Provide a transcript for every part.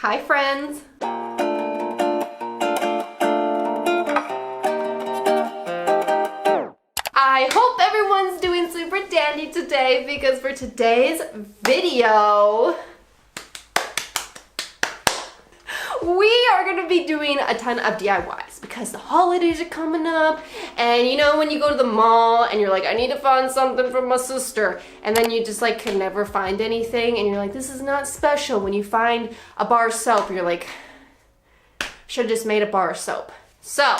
Hi friends! I hope everyone's doing super dandy today because for today's video, we are going to be doing a ton of DIYs because the holidays are coming up, and you know when you go to the mall and you're like, I need to find something for my sister, and then you just like can never find anything and you're like, this is not special. When you find a bar of soap, you're like, should have just made a bar of soap. So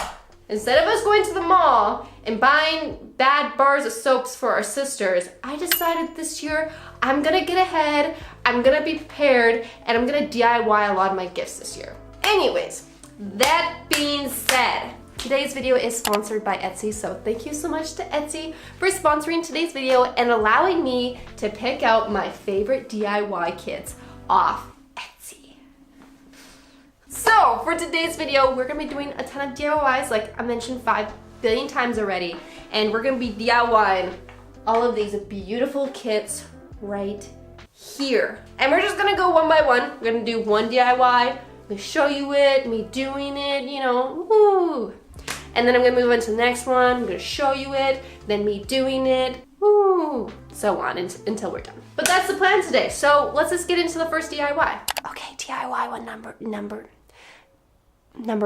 instead of us going to the mall and buying bad bars of soaps for our sisters, I decided this year I'm gonna get ahead, I'm gonna be prepared, and I'm gonna DIY a lot of my gifts this year. Anyways, that being said, today's video is sponsored by Etsy, so thank you so much to Etsy for sponsoring today's video and allowing me to pick out my favorite DIY kits off Etsy. So for today's video, we're gonna be doing a ton of DIYs, like I mentioned 5 billion times already, and we're gonna be DIYing all of these beautiful kits right here. And we're just gonna go one by one. We're gonna do one DIY, I'm gonna show you it, me doing it, you know, woo. And then I'm gonna move on to the next one, I'm gonna show you it, then me doing it, woo. So on until we're done. But that's the plan today, so let's just get into the first DIY. Okay, DIY one number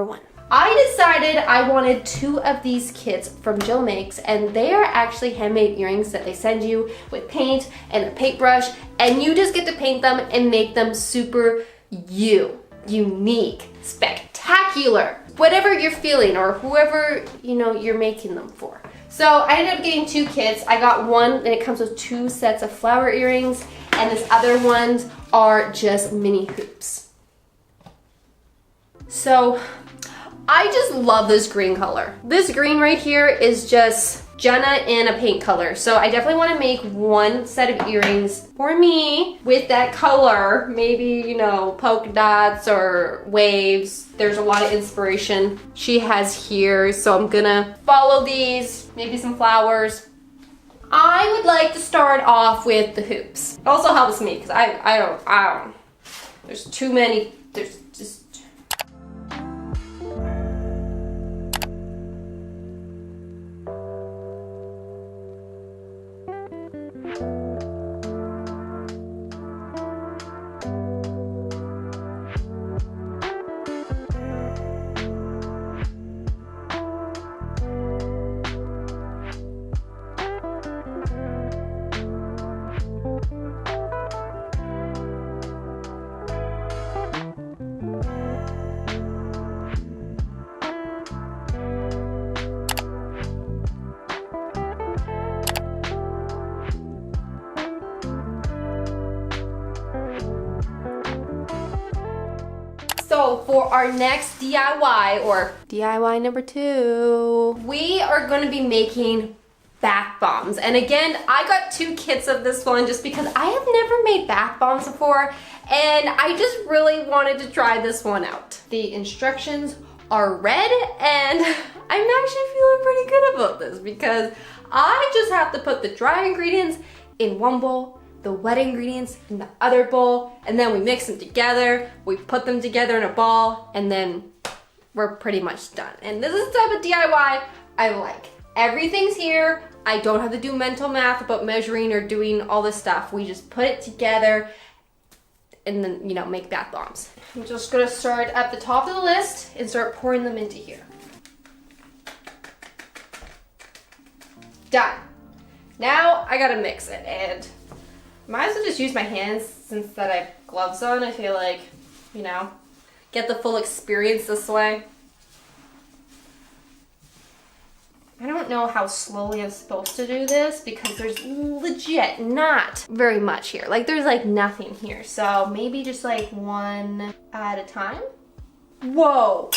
one. I decided I wanted 2 of these kits from Jill Makes, and they are actually handmade earrings that they send you with paint and a paintbrush, and you just get to paint them and make them super unique, spectacular, whatever you're feeling or whoever you know you're making them for. So I ended up getting 2 kits. I got one and it comes with 2 sets of flower earrings, and this other ones are just mini hoops. So I just love this green color. This green right here is just Jenna in a paint color. So I definitely want to make one set of earrings for me with that color. Maybe, you know, polka dots or waves. There's a lot of inspiration she has here. So I'm gonna follow these, maybe some flowers. I would like to start off with the hoops. It also helps me because I don't, there's too many, there's just, so for our next DIY, or DIY number 2, we are going to be making bath bombs. And again, I got 2 kits of this one just because I have never made bath bombs before, and I just really wanted to try this one out. The instructions are read, and I'm actually feeling pretty good about this because I just have to put the dry ingredients in one bowl, the wet ingredients in the other bowl, and then we mix them together, we put them together in a ball, and then we're pretty much done. And this is the type of DIY I like. Everything's here. I don't have to do mental math about measuring or doing all this stuff. We just put it together and then, you know, make bath bombs. I'm just gonna start at the top of the list and start pouring them into here. Done. Now I gotta mix it, and might as well just use my hands since that I have gloves on. I feel like, you know, get the full experience this way. I don't know how slowly I'm supposed to do this because there's legit not very much here. Like there's like nothing here. So maybe just like one at a time. Whoa.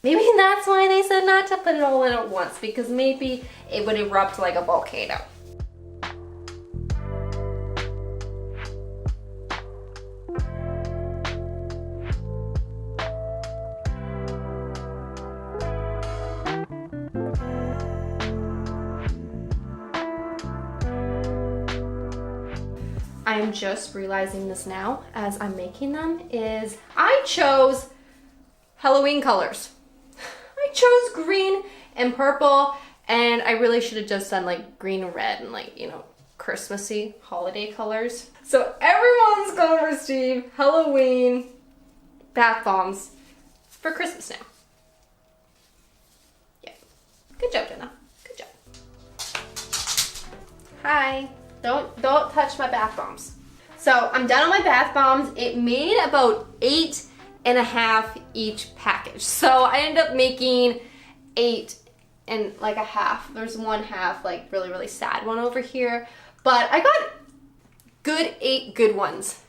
Maybe that's why they said not to put it all in at once, because maybe it would erupt like a volcano. I'm just realizing this now as I'm making them, is I chose Halloween colors. I chose green and purple, and I really should have just done like green and red and like, you know, Christmassy holiday colors. So everyone's gonna receive Halloween bath bombs for Christmas now. Yeah. Good job, Jenna. Good job. Hi. Don't touch my bath bombs. So I'm done on my bath bombs. It made about 8.5 each package. So I ended up making 8 and like a half. There's one half, like really, really sad one over here. But I got good 8 good ones.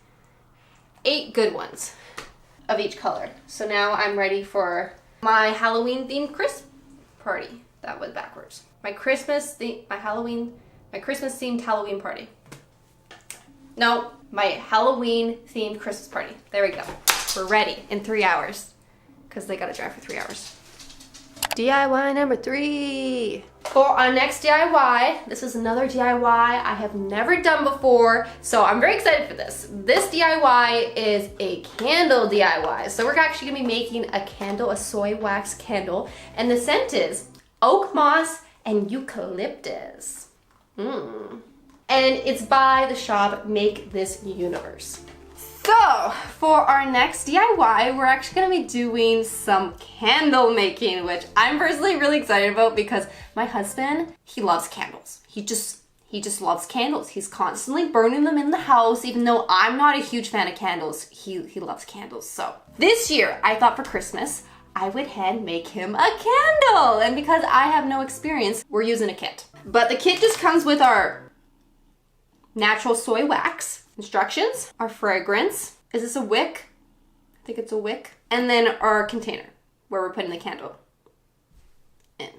8 good ones of each color. So now I'm ready for my Halloween themed Christmas party. That was backwards. My Christmas themed Halloween party. No, my Halloween themed Christmas party. There we go. We're ready in 3 hours because they gotta dry for 3 hours. DIY number 3. For our next DIY, this is another DIY I have never done before, so I'm very excited for this. This DIY is a candle DIY. So we're actually gonna be making a candle, a soy wax candle, and the scent is oak moss and eucalyptus. And it's by the shop Make This Universe. So for our next DIY, we're actually gonna be doing some candle making, which I'm personally really excited about because my husband, he loves candles. He just loves candles. He's constantly burning them in the house, even though I'm not a huge fan of candles. He loves candles. So this year, I thought for Christmas, I would hand make him a candle. And because I have no experience, we're using a kit. But the kit just comes with our natural soy wax, instructions, our fragrance. Is this a wick? I think it's a wick. And then our container where we're putting the candle in.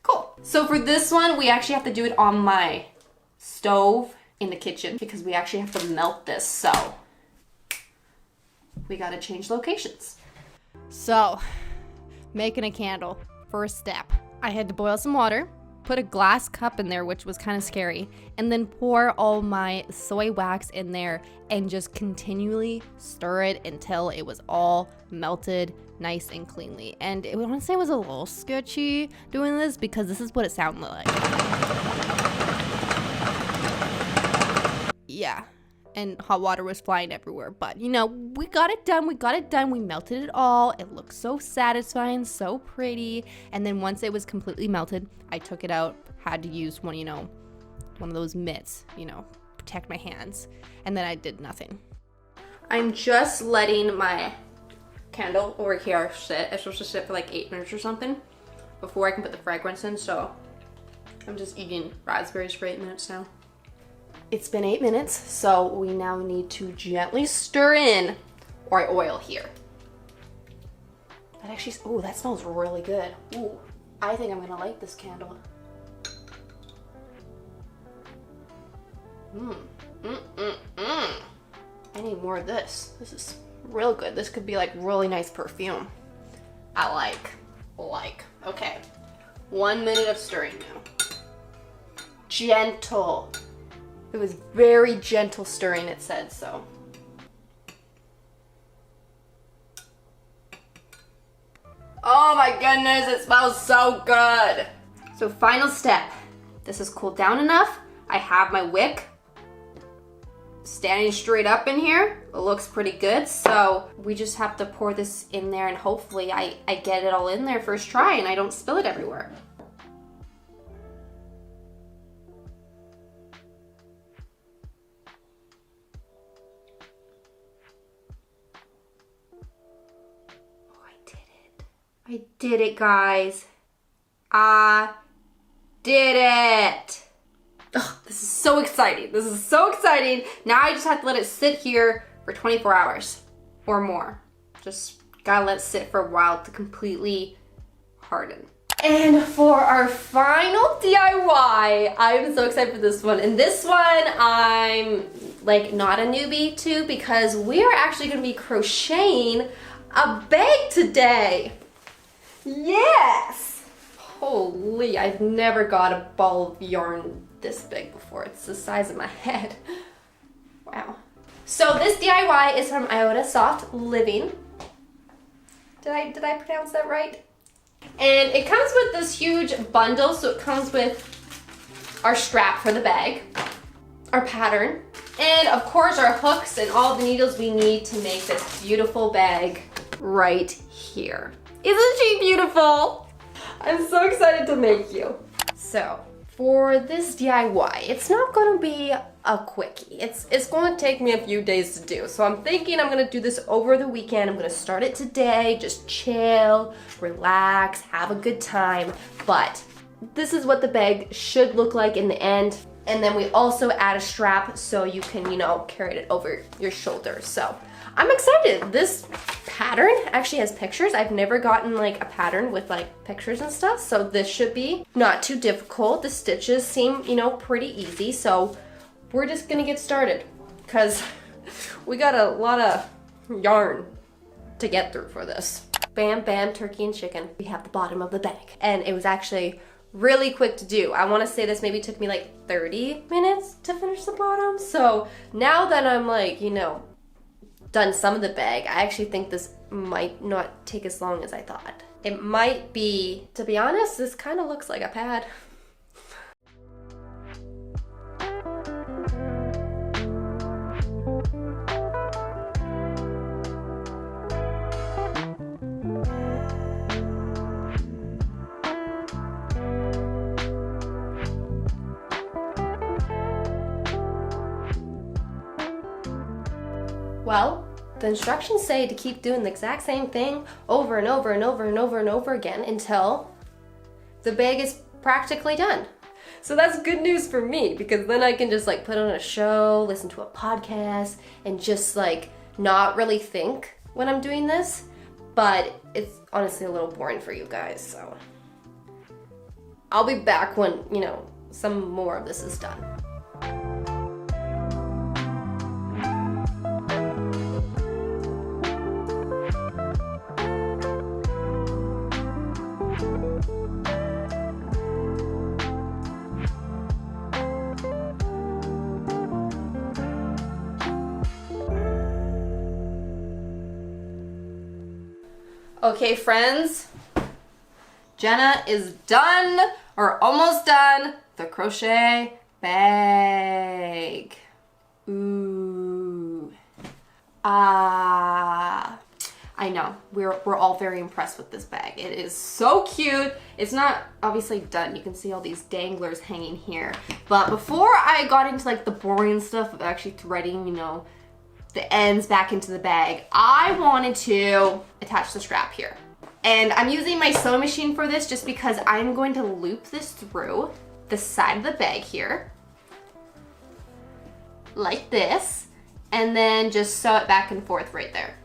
Cool. So for this one, we actually have to do it on my stove in the kitchen because we actually have to melt this. So we gotta change locations. So making a candle, first step. I had to boil some water, put a glass cup in there, which was kind of scary, and then pour all my soy wax in there and just continually stir it until it was all melted nice and cleanly. And I want to say it was a little sketchy doing this because this is what it sounded like. Yeah. And hot water was flying everywhere. But, you know, we got it done. We melted it all. It looked so satisfying, so pretty. And then once it was completely melted, I took it out, had to use one, you know, one of those mitts, you know, protect my hands. And then I did nothing. I'm just letting my candle over here sit. It's supposed to sit for like 8 minutes or something before I can put the fragrance in. So I'm just eating raspberries for 8 minutes now. It's been 8 minutes, so we now need to gently stir in our oil here. That actually, oh, that smells really good. Ooh, I think I'm gonna light this candle. I need more of this. This is real good. This could be like really nice perfume. I like. Okay, 1 minute of stirring now. Gentle. It was very gentle stirring, it said, so. Oh my goodness, it smells so good. So final step. This is cooled down enough. I have my wick standing straight up in here. It looks pretty good. So we just have to pour this in there and hopefully I get it all in there first try and I don't spill it everywhere. I did it, guys. I did it. Oh, this is so exciting. This is so exciting. Now I just have to let it sit here for 24 hours or more. Just gotta let it sit for a while to completely harden. And for our final DIY, I'm so excited for this one. And this one, I'm like not a newbie to because we are actually gonna be crocheting a bag today. Yes! Holy, I've never got a ball of yarn this big before. It's the size of my head. Ow. So this DIY is from Iota Soft Living. Did I pronounce that right? And it comes with this huge bundle, so it comes with our strap for the bag, our pattern, and of course our hooks and all the needles we need to make this beautiful bag right here. Isn't she beautiful? I'm so excited to make you. So for this DIY, it's not gonna be a quickie. It's going to take me a few days to do. So I'm thinking I'm gonna do this over the weekend. I'm gonna start it today, just chill, relax, have a good time. But this is what the bag should look like in the end. And then we also add a strap so you can, you know, carry it over your shoulders. So I'm excited. This pattern actually has pictures. I've never gotten like a pattern with like pictures and stuff. So this should be not too difficult. The stitches seem, you know, pretty easy. So we're just gonna get started because we got a lot of yarn to get through for this. Bam, bam, turkey and chicken. We have the bottom of the bag. And it was actually really quick to do. I want to say this maybe took me like 30 minutes to finish the bottom. So now that I'm like, you know, done some of the bag, I actually think this might not take as long as I thought. It might be, to be honest, this kind of looks like a pad. Well, the instructions say to keep doing the exact same thing over and over and over and over and over again until the bag is practically done. So that's good news for me because then I can just like put on a show, listen to a podcast, and just like not really think when I'm doing this. But it's honestly a little boring for you guys, so I'll be back when, you know, some more of this is done. Okay, friends, Jenna is done, or almost done, the crochet bag. Ooh. I know, we're all very impressed with this bag. It is so cute. It's not obviously done. You can see all these danglers hanging here. But before I got into like the boring stuff of actually threading, you know, the ends back into the bag, I wanted to attach the strap here. And I'm using my sewing machine for this just because I'm going to loop this through the side of the bag here, like this, and then just sew it back and forth right there.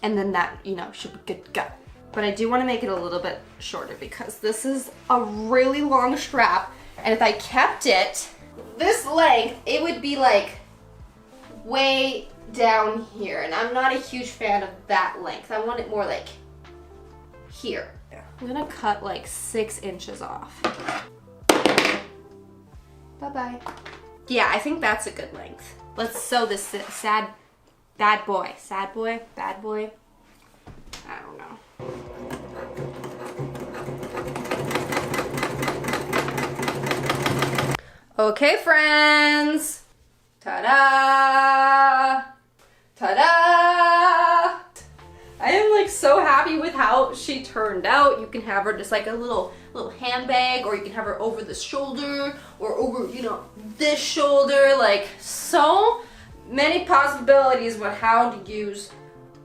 And then that, you know, should be good to go. But I do want to make it a little bit shorter because this is a really long strap. And if I kept it this length, it would be like way down here, and I'm not a huge fan of that length. I want it more like here. I'm gonna cut like 6 inches off. Bye-bye. Yeah, I think that's a good length. Let's sew this bad boy. I don't know. Okay, friends. Ta-da! Ta-da! I am like so happy with how she turned out. You can have her just like a little handbag, or you can have her over the shoulder, or over, you know, this shoulder. Like so many possibilities with how to use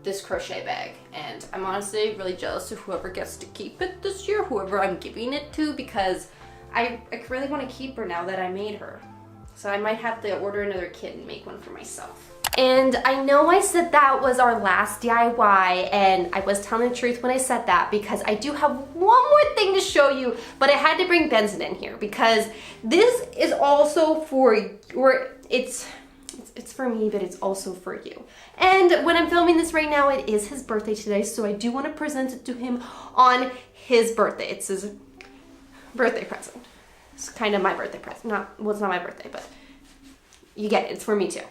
this crochet bag. And I'm honestly really jealous of whoever gets to keep it this year, whoever I'm giving it to, because I really want to keep her now that I made her. So I might have to order another kit and make one for myself. And I know I said that was our last DIY, and I was telling the truth when I said that because I do have one more thing to show you, but I had to bring Benson in here because this is also for, or it's for me, but it's also for you. And when I'm filming this right now, it is his birthday today, so I do want to present it to him on his birthday. It's his birthday present. It's kind of my birthday present. Well, it's not my birthday, but you get it. It's for me too.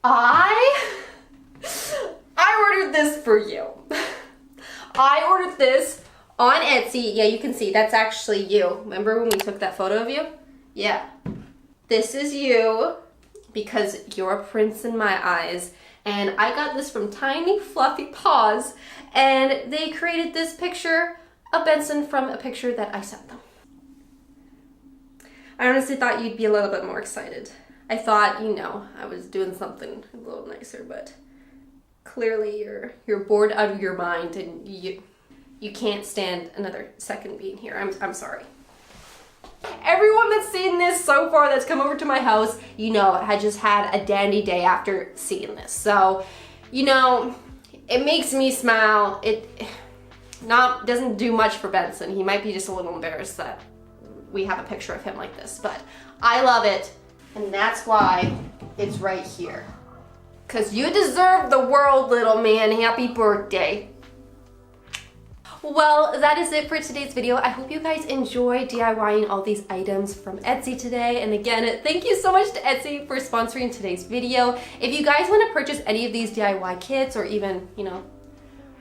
I ordered this for you. I ordered this on Etsy. Yeah, you can see that's actually you. Remember when we took that photo of you? Yeah. This is you because you're a prince in my eyes. And I got this from Tiny Fluffy Paws, and they created this picture of Benson from a picture that I sent them. I honestly thought you'd be a little bit more excited. I thought, you know, I was doing something a little nicer, but clearly you're bored out of your mind and you can't stand another second being here. I'm sorry. Everyone that's seen this so far that's come over to my house, you know, I just had a dandy day after seeing this. So, you know, it makes me smile. It doesn't do much for Benson. He might be just a little embarrassed that we have a picture of him like this, but I love it. And that's why it's right here. 'Cause you deserve the world, little man. Happy birthday. Well, that is it for today's video. I hope you guys enjoyed DIYing all these items from Etsy today. And again, thank you so much to Etsy for sponsoring today's video. If you guys want to purchase any of these DIY kits or even, you know,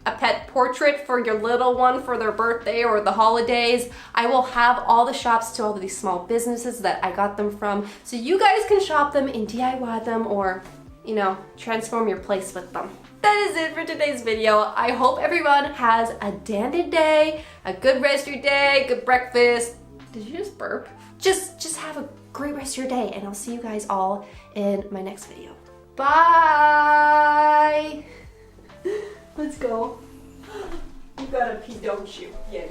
a pet portrait for your little one for their birthday or the holidays, I will have all the shops to all of these small businesses that I got them from, so you guys can shop them and DIY them or, you know, transform your place with them. That is it for today's video. I hope everyone has a dandy day, a good rest of your day, good breakfast. Did you just burp? Just have a great rest of your day, and I'll see you guys all in my next video. Bye! Let's go. You gotta pee, don't you? Yeah.